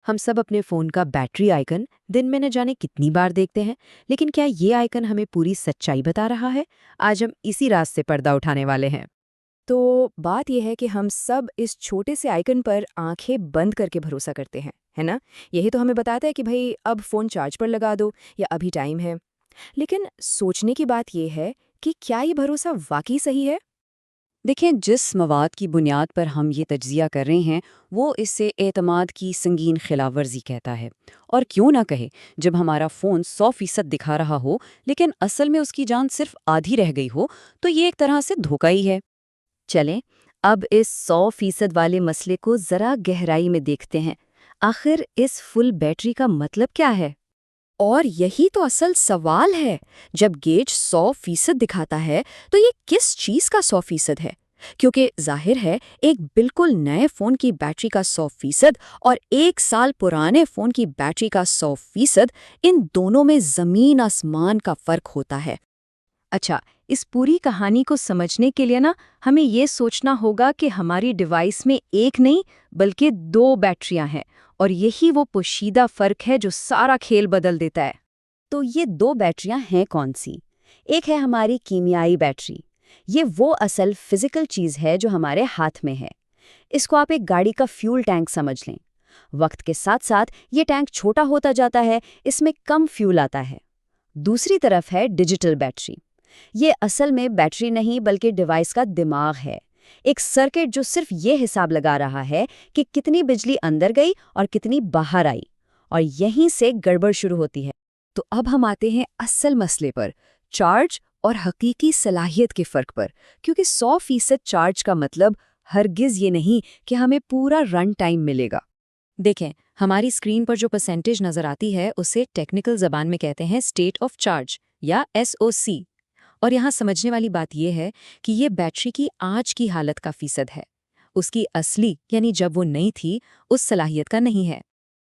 हम सब अपने फ़ोन का बैटरी आइकन दिन में न जाने कितनी बार देखते हैं, लेकिन क्या ये आइकन हमें पूरी सच्चाई बता रहा है? आज हम इसी राज से पर्दा उठाने वाले हैं। तो बात यह है कि हम सब इस छोटे से आइकन पर आंखें बंद करके भरोसा करते हैं, है ना? यही तो हमें बताता है कि भाई अब फ़ोन चार्ज पर लगा दो या अभी टाइम है। लेकिन सोचने की बात यह है कि क्या ये भरोसा वाकई सही है? देखें, जिस मवाद की बुनियाद पर हम ये तज्जिया कर रहे हैं वो इससे एतमाद की संगीन खिलाफवर्जी कहता है। और क्यों ना कहे, जब हमारा फ़ोन 100% दिखा रहा हो लेकिन असल में उसकी जान सिर्फ आधी रह गई हो, तो ये एक तरह से धोखा ही है। चलें, अब इस 100% वाले मसले को ज़रा गहराई में देखते हैं। आखिर इस फुल बैटरी का मतलब क्या है? और यही तो असल सवाल है। जब गेज 100% दिखाता है तो ये किस चीज़ का 100% है? क्योंकि जाहिर है, एक बिल्कुल नए फ़ोन की बैटरी का 100% और 1 साल पुराने फ़ोन की बैटरी का 100%, इन दोनों में ज़मीन आसमान का फ़र्क होता है। अच्छा, इस पूरी कहानी को समझने के लिए ना हमें ये सोचना होगा कि हमारी डिवाइस में एक नहीं बल्कि दो बैटरियां हैं, और यही वो पोशीदा फर्क है जो सारा खेल बदल देता है। तो ये दो बैटरियां हैं कौन सी? एक है हमारी कीमियाई बैटरी। ये वो असल फिजिकल चीज़ है जो हमारे हाथ में है। इसको आप एक गाड़ी का फ्यूल टैंक समझ लें। वक्त के साथ साथ ये टैंक छोटा होता जाता है, इसमें कम फ्यूल आता है। दूसरी तरफ है डिजिटल बैटरी। ये असल में बैटरी नहीं बल्कि डिवाइस का दिमाग है। एक सर्किट जो सिर्फ ये हिसाब लगा रहा है कि कितनी बिजली अंदर गई और कितनी बाहर आई। और यहीं से गड़बड़ शुरू होती है। तो अब हम आते हैं असल मसले पर, चार्ज और हकीकी सलाहियत के फ़र्क पर। क्योंकि 100% चार्ज का मतलब हरगिज़ ये नहीं कि हमें पूरा रन टाइम मिलेगा। देखें, हमारी स्क्रीन पर जो परसेंटेज नज़र आती है उसे टेक्निकल ज़बान में कहते हैं स्टेट ऑफ चार्ज या SOC। और यहाँ समझने वाली बात यह है कि ये बैटरी की आज की हालत का फीसद है। उसकी असली यानी जब वो नई थी उस सलाहियत का नहीं है।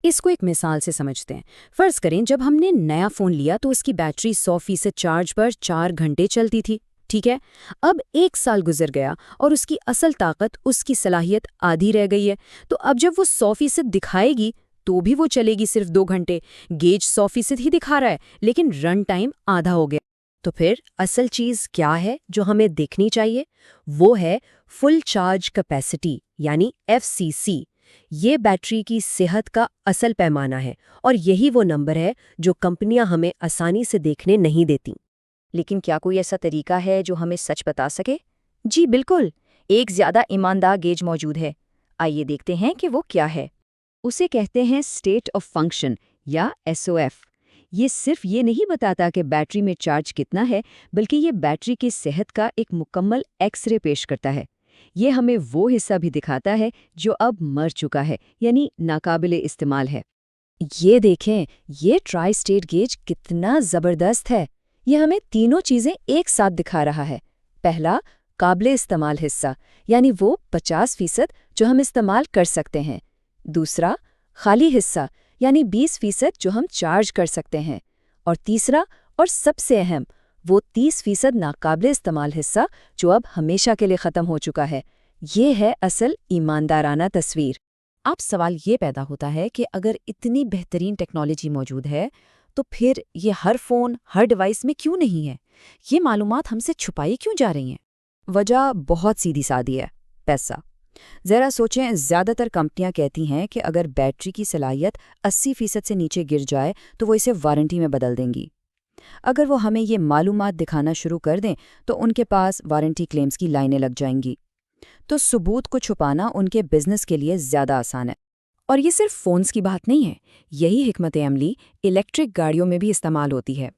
इसको एक मिसाल से समझते हैं। फ़र्ज़ करें, जब हमने नया फ़ोन लिया तो उसकी बैटरी 100% चार्ज पर 4 घंटे चलती थी। ठीक है। अब 1 साल गुजर गया और उसकी असल ताकत, उसकी सलाहियत आधी रह गई है। तो अब जब वो 100% दिखाएगी तो भी वो चलेगी सिर्फ 2 घंटे। गेज 100% ही दिखा रहा है लेकिन रन टाइम आधा हो गया। तो फिर असल चीज़ क्या है जो हमें देखनी चाहिए? वो है फुल चार्ज कैपेसिटी यानी FCC। ये बैटरी की सेहत का असल पैमाना है और यही वो नंबर है जो कंपनियां हमें आसानी से देखने नहीं देती। लेकिन क्या कोई ऐसा तरीका है जो हमें सच बता सके? जी बिल्कुल, एक ज़्यादा ईमानदार गेज मौजूद है। आइए देखते हैं कि वो क्या है। उसे कहते हैं स्टेट ऑफ फंक्शन या SOF। ये सिर्फ ये नहीं बताता कि बैटरी में चार्ज कितना है, बल्कि ये बैटरी की सेहत का एक मुकम्मल एक्सरे पेश करता है। ये हमें वो हिस्सा भी दिखाता है जो अब मर चुका है, यानी नाकाबिले इस्तेमाल है। ये देखें, ये ट्राई स्टेट गेज कितना ज़बरदस्त है। ये हमें तीनों चीज़ें एक साथ दिखा रहा है। पहला, काबिले इस्तेमाल हिस्सा, यानी वो 50% जो हम इस्तेमाल कर सकते हैं। दूसरा, खाली हिस्सा, यानी 20% जो हम चार्ज कर सकते हैं। और तीसरा और सबसे अहम, वो 30% नाकाबिले इस्तेमाल हिस्सा जो अब हमेशा के लिए ख़त्म हो चुका है। ये है असल ईमानदाराना तस्वीर। अब सवाल ये पैदा होता है कि अगर इतनी बेहतरीन टेक्नोलॉजी मौजूद है तो फिर ये हर फ़ोन हर डिवाइस में क्यों नहीं है? ये मालूमात हमसे छुपाई क्यों जा रही हैं? वजह बहुत सीधी सादी है, पैसा। ज़रा सोचें, ज़्यादातर कंपनियां कहती हैं कि अगर बैटरी की सलाहियत 80% से नीचे गिर जाए तो वो इसे वारंटी में बदल देंगी। अगर वो हमें ये मालूमात दिखाना शुरू कर दें तो उनके पास वारंटी क्लेम्स की लाइनें लग जाएंगी। तो सबूत को छुपाना उनके बिजनेस के लिए ज़्यादा आसान है। और ये सिर्फ फ़ोन्स की बात नहीं है, यही हिकमत अमली इलेक्ट्रिक गाड़ियों में भी इस्तेमाल होती है।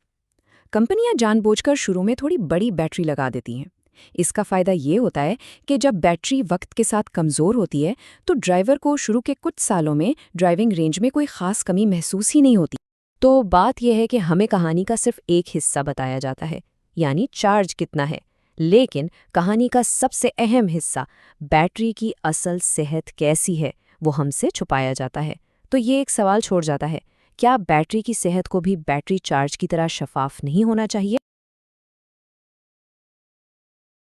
कंपनियां जानबूझकर शुरू में थोड़ी बड़ी बैटरी लगा देती हैं। इसका फ़ायदा ये होता है कि जब बैटरी वक्त के साथ कमज़ोर होती है तो ड्राइवर को शुरू के कुछ सालों में ड्राइविंग रेंज में कोई ख़ास कमी महसूस ही नहीं होती। तो बात यह है कि हमें कहानी का सिर्फ एक हिस्सा बताया जाता है, यानी चार्ज कितना है। लेकिन कहानी का सबसे अहम हिस्सा, बैटरी की असल सेहत कैसी है, वो हमसे छुपाया जाता है। तो ये एक सवाल छोड़ जाता है, क्या बैटरी की सेहत को भी बैटरी चार्ज की तरह शफाफ नहीं होना चाहिए?